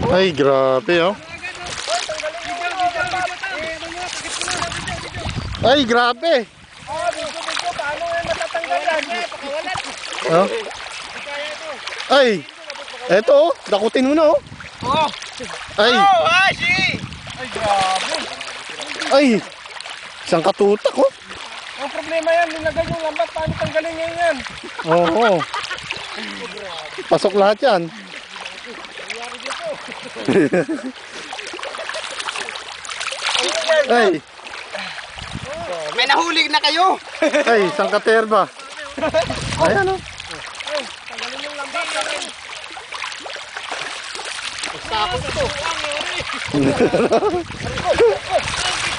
Ay, grabe oh. Ay, grabe. Paano yan matatanggal yan? Oh. Ay, eto oh, dakutin mo na oh. Oh! Ay, Oh, Hashi! Ay, grabe. ay, isang katutak oh. Ang problema yan, nilagay yung lambat. Paano tanggalin ngayon yan? Oo. Pasok lahat yan. Ay, May nahuli na kayo! ay, isang katerba. Ayan oh. Tanggalin yung lambat. Sakot to.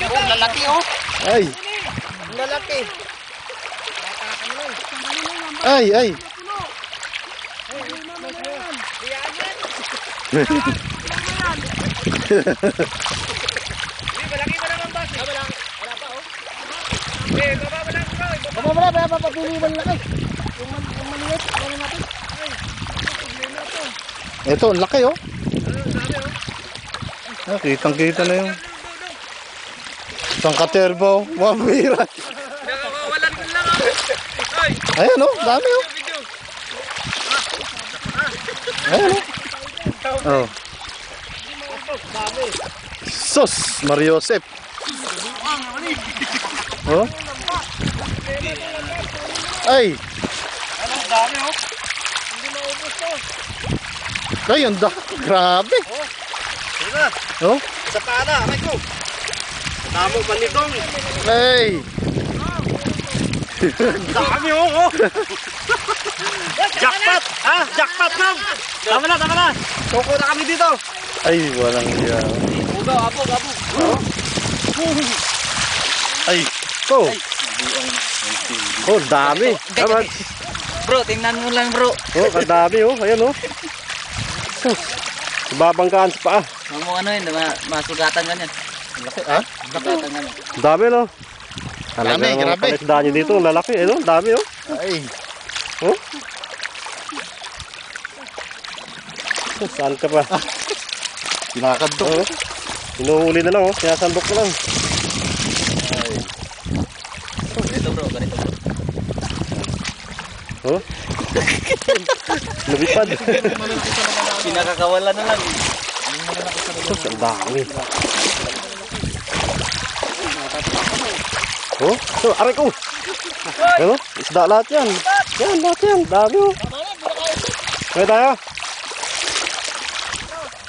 Oh, lalaki oh. Ay, Lalaki. ay, ay. Malaki pa naman ba? Wala pa oh. Eh, baba mo lang bro. Baba mo lang, baba papili mo laki. Yung maliit, wala natin. Ay, problema to. Eto, ang laki oh. Sabi oh. Ah, kitang-kita na yung isang katerba oh. Mabira. Nakakawalan ko lang oh. Ay, Ayan oh, dami oh. video. Ayan oh. Oh. Sus, Mariosep. Oh. Ay, Ano, dami oh. Hindi maubos to. ay, ang grabe. Sige na, Oh. sa pana, aray ko. Damo pa nitong. Ay. Dami oh. Jackpot! Ha? Jackpot lang! Tama na. Kuko na kami dito. Ay, walang iya. Ugaw, abog. Ay, oh. Oh, dami. Tama. Bro, tingnan mo lang bro. Oh, kadami oh. Ayan oh. Sus. Babanggaan sa paa. Huwag mo ano yun, masugatan ganyan. Laki, ah? Masugatan ganyan. Dami no. Dami, grabe. Palisdaan nyo dito, lalaki. Eh, no? Dami oh. Ay. Oh. Saan ka pa? Kinakadto. Oh. Inuuli na lang oh. Sinasandok na lang. Ganito bro, ganito bro. Oh. Lumipad. Pinakakawalan na lang. Sus, ang dami. Oh, so, aray ko. Ano? Isda lahat yan. Yan, lahat yan. Dami oh. Kaya tayo.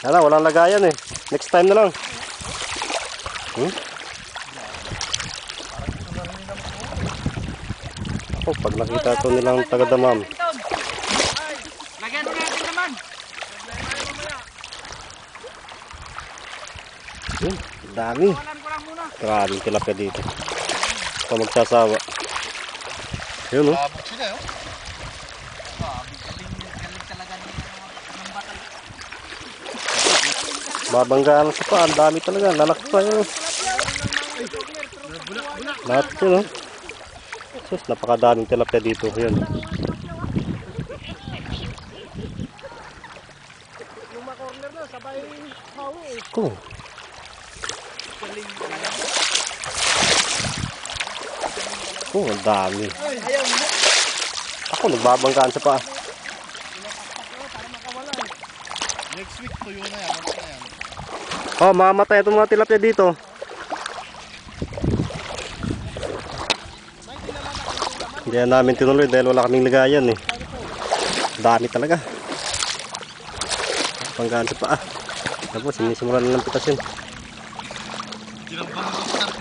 Wala, walang lagayan eh. Next time na lang. Ako, pag nakita ito nilang taga-damam. Lagyan mo natin naman. Yun, dami. Walan ko lang muna. Maraming tilapia dito. Pa magsasawa. Yun oh. Abot sila oh. Galing talaga ng batal. Babanggaan sa pa. Ang dami talaga. Lalaki pa yun. Lahat yun oh. Sus, napakadaming tilapia dito. Yun. Yung ma-corner na, sabay hawi eh. Cool. Oh, ang dami. Ayaw mo. Ako, nagbabanggaan sa pa. Next week, tuyo na yan. Ano na yan? Oh, mamamatay itong mga tilapia dito. Hindi na namin tinuloy dahil wala kaming lagayan eh. Dami talaga. Banggaan sa paa. Tapos sinisimulan na ng pitas yun. Ginambang mo